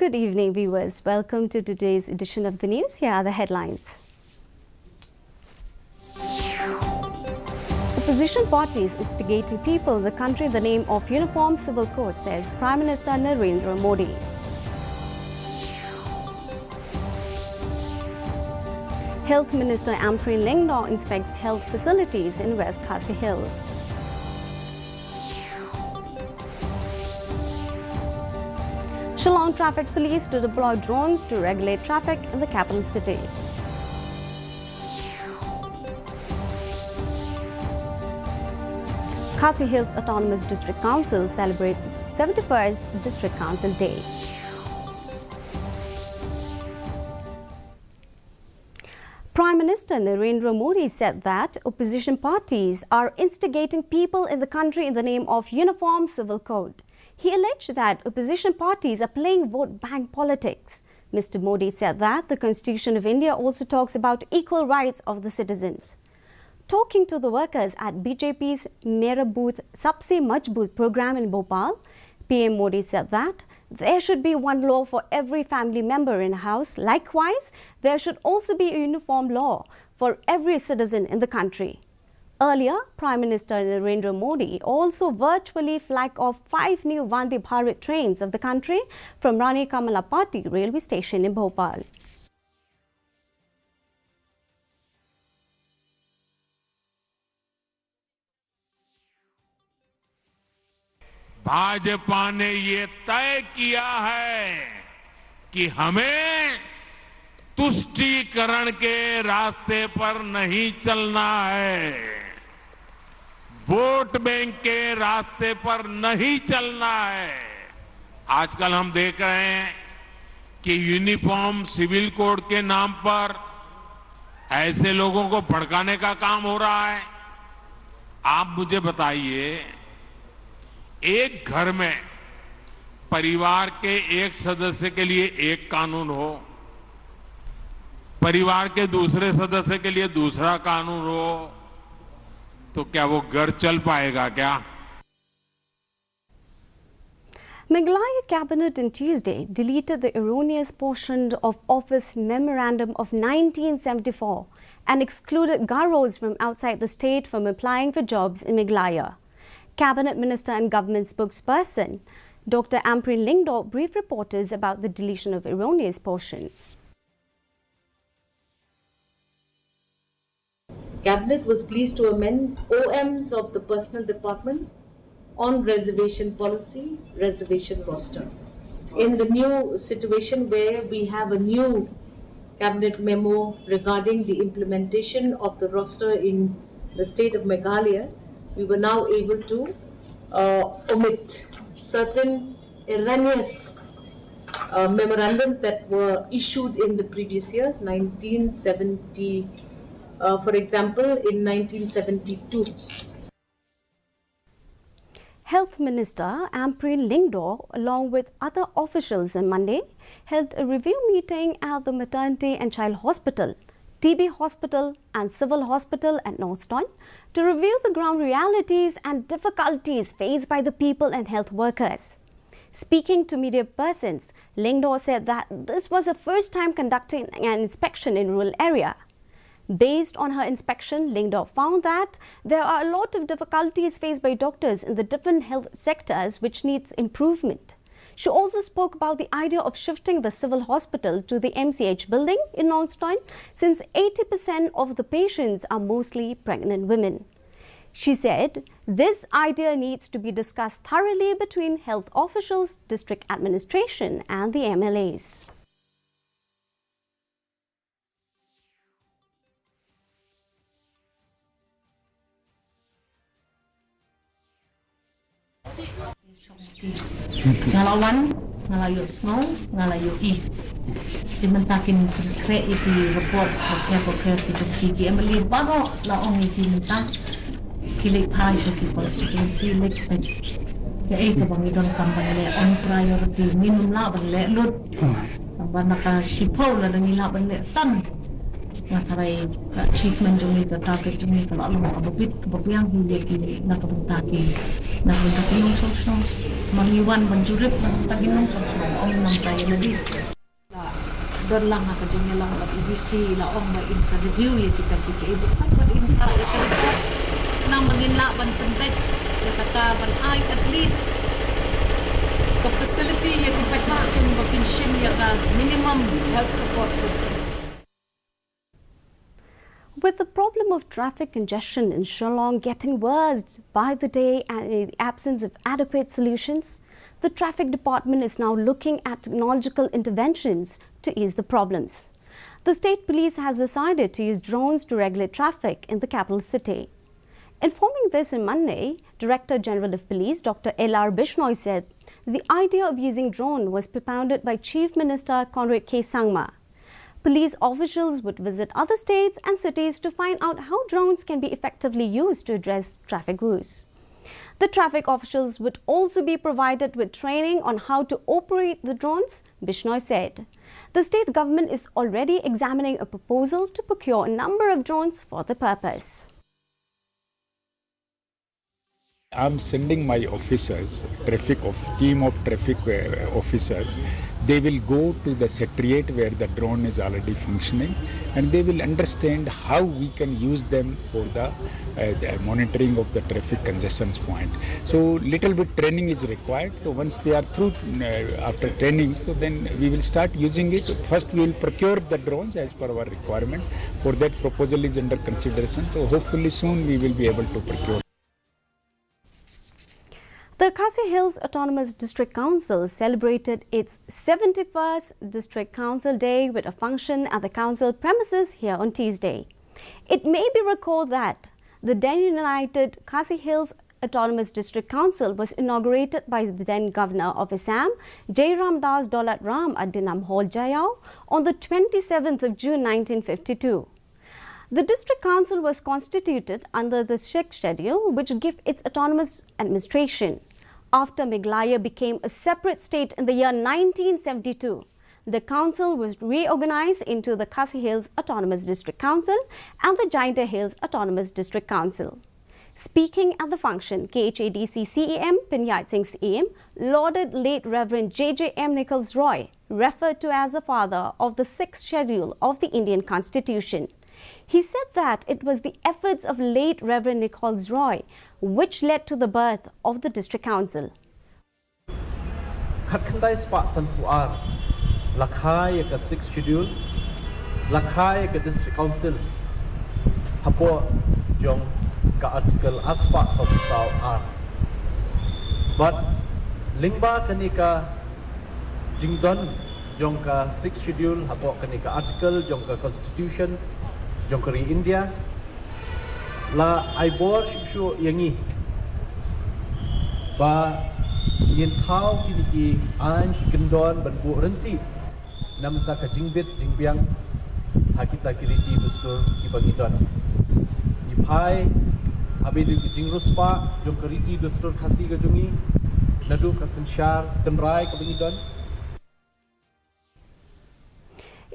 Good evening, viewers. Welcome to today's edition of the news. Here are the headlines. Opposition parties instigating people in the country in the name of Uniform Civil Code, says Prime Minister Narendra Modi. Health Minister Amprin Lingdaw inspects health facilities in West Khasi Hills. Shillong Traffic Police to deploy drones to regulate traffic in the capital city. Khasi Hills Autonomous District Council celebrate 71st District Council Day. Prime Minister Narendra Modi said that opposition parties are instigating people in the country in the name of Uniform Civil Code. He alleged that opposition parties are playing vote bank politics. Mr. Modi said that the Constitution of India also talks about equal rights of the citizens. Talking to the workers at BJP's Mera Booth Sabse Majboot program in Bhopal, PM Modi said that there should be one law for every family member in a house. Likewise, there should also be a uniform law for every citizen in the country. Earlier, Prime Minister Narendra Modi also virtually flagged off 5 new Vande Bharat trains of the country from Rani Kamalapati railway station in Bhopal. Bhajpa ने ये तय किया है कि हमें तुष्टीकरण के रास्ते पर नहीं चलना है, वोट बैंक के रास्ते पर नहीं चलना है। आजकल हम देख रहे हैं कि यूनिफॉर्म सिविल कोड के नाम पर ऐसे लोगों को भड़काने का काम हो रहा है। आप मुझे बताइए, एक घर में परिवार के एक सदस्य के लिए एक कानून हो, परिवार के दूसरे सदस्य के लिए दूसरा कानून हो, तो क्या वो घर चल पाएगा क्या? Meghalaya Cabinet on Tuesday deleted the erroneous portion of Office Memorandum of 1974 and excluded Garos from outside the state from applying for jobs in Meghalaya. Cabinet Minister and Government spokesperson Dr. Amprin Lingdaw briefed reporters about the deletion of erroneous portion. Cabinet was pleased to amend OMs of the Personnel Department on reservation policy, reservation roster. In the new situation where we have a new Cabinet memo regarding the implementation of the roster in the state of Meghalaya, we were now able to omit certain erroneous memorandums that were issued in the previous years, 1970, for example, in 1972. Health Minister Amprin Lingdaw, along with other officials on Monday, held a review meeting at the Maternity and Child Hospital, TB Hospital and Civil Hospital at Northstown to review the ground realities and difficulties faced by the people and health workers. Speaking to media persons, Lingdaw said that this was her first time conducting an inspection in rural area. Based on her inspection, Lingdaw found that there are a lot of difficulties faced by doctors in the different health sectors which needs improvement. She also spoke about the idea of shifting the civil hospital to the MCH building in Northstown, since 80% of the patients are mostly pregnant women. She said this idea needs to be discussed thoroughly between health officials, district administration and the MLAs. Ngalawan, ngalayo snow, ngalayo I. Dimentakin kre ipi reports hoker ki ki emali bano la ongi ki minta kilik pai so ki constituency lek pen. Ya ka bang idon kampang le on priority minum la bang le lut. Bana ka sipol la ni la bang le san. Ngatarai achievement jumi ka target jumi ka alam ka bukit ka bukyang hindi ki nakabutaki. Nakabutaki yung social mangiwan banjurip ng taginong sa om ng tayo na di. Berlang nga kajing lang bat ibisi laong ba in sa review ya kita ibu kan bat in ta ya kerja nang magila ban pentek ya kata ban ay at least the facility ya tipakin bakin shim ya ka minimum health support system. With the problem of traffic congestion in Shillong getting worse by the day and in the absence of adequate solutions, the traffic department is now looking at technological interventions to ease the problems. The state police has decided to use drones to regulate traffic in the capital city. Informing this on Monday, Director General of Police Dr. L.R. Bishnoi said the idea of using drone was propounded by Chief Minister Conrad K. Sangma. Police officials would visit other states and cities to find out how drones can be effectively used to address traffic woes. The traffic officials would also be provided with training on how to operate the drones, Bishnoi said. The state government is already examining a proposal to procure a number of drones for the purpose. I'm sending my officers, team of traffic officers. They will go to the secretariat where the drone is already functioning, and they will understand how we can use them for the monitoring of the traffic congestion point. So little bit training is required. So once they are through after training, so then we will start using it. First we will procure the drones as per our requirement. For that, proposal is under consideration. So hopefully soon we will be able to procure. The Khasi Hills Autonomous District Council celebrated its 71st District Council Day with a function at the council premises here on Tuesday. It may be recalled that the then united Khasi Hills Autonomous District Council was inaugurated by the then Governor of Assam, Jairam Das Daulat Ram at Dinam Hall Jayao on the 27th of June 1952. The District Council was constituted under the Sikh schedule, which gave its autonomous administration. After Meghalaya became a separate state in the year 1972, the council was reorganized into the Khasi Hills Autonomous District Council and the Jaintia Hills Autonomous District Council. Speaking at the function, KHADC CEM Pinyat Singh CEM lauded late Reverend J.J.M. Nichols Roy, referred to as the father of the 6th schedule of the Indian Constitution. He said that it was the efforts of late Reverend Nichols Roy which led to the birth of the District Council. Khatkhandai spa sanpuar lakhai ka 6th schedule lakhai ka District Council hapo jong ka article aspa saw ar but lingba kanika jingdon jong ka 6th schedule hapo kanika article jong ka constitution Jongkari India la aibor shu yangi ba yin thau kiniki an kikendon ban bu renti nam ta ka jingbet jingbiang hakita kiriti dustur ibangidon ipai abedu jingruspa Jongkari dustur khasi ga jungi nadu kasenshar temrai ka bangidon.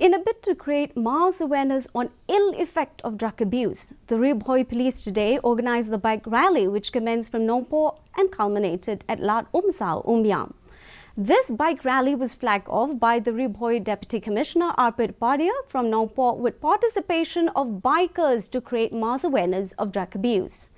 In a bid to create mass awareness on ill effect of drug abuse, the Ribhoi police today organized the bike rally which commenced from Nongpo and culminated at Lat Umsao, Umyam. This bike rally was flagged off by the Ribhoi Deputy Commissioner Arpit Padia from Nongpo with participation of bikers to create mass awareness of drug abuse.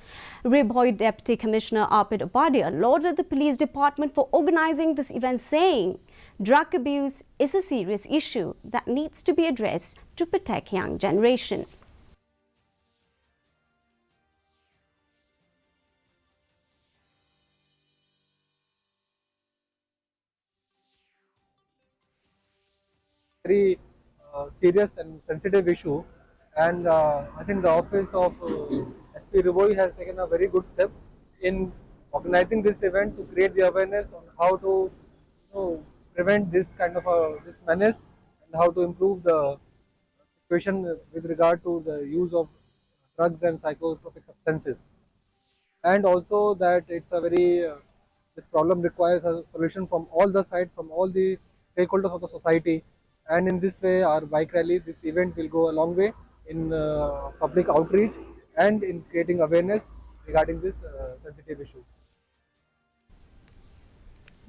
Ribhoi Deputy Commissioner Arpit Padia lauded the police department for organizing this event, saying, "Drug abuse is a serious issue that needs to be addressed to protect young generation." Very serious and sensitive issue, and I think the office of SP Ribhoi has taken a very good step in organizing this event to create the awareness on how to prevent this kind of this menace and how to improve the situation with regard to the use of drugs and psychotropic substances, and also that it's a very this problem requires a solution from all the sides, from all the stakeholders of the society, and in this way our bike rally, this event will go a long way in public outreach and in creating awareness regarding this sensitive issue.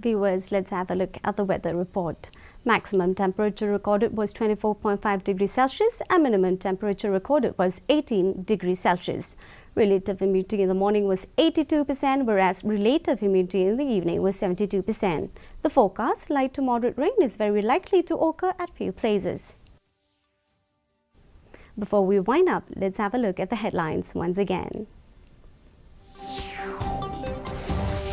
Viewers, let's have a look at the weather report. Maximum temperature recorded was 24.5 degrees Celsius and minimum temperature recorded was 18 degrees Celsius. Relative humidity in the morning was 82%, whereas relative humidity in the evening was 72%. The forecast, light to moderate rain is very likely to occur at few places. Before we wind up, let's have a look at the headlines once again.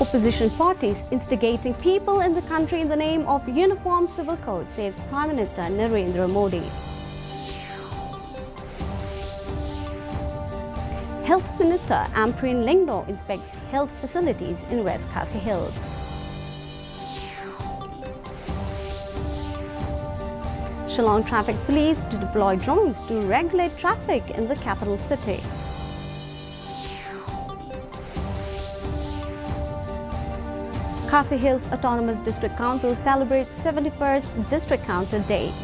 Opposition parties instigating people in the country in the name of Uniform Civil Code, says Prime Minister Narendra Modi. Health Minister Ampreen Lingdo inspects health facilities in West Khasi Hills. Shillong Traffic Police to deploy drones to regulate traffic in the capital city. Khasi Hills Autonomous District Council celebrates 71st District Council Day.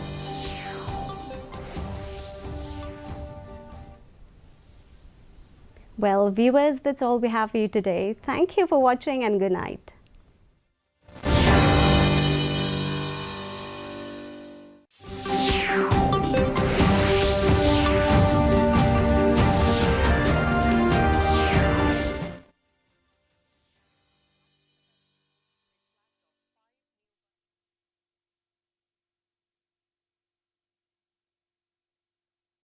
Well, viewers, that's all we have for you today. Thank you for watching and good night.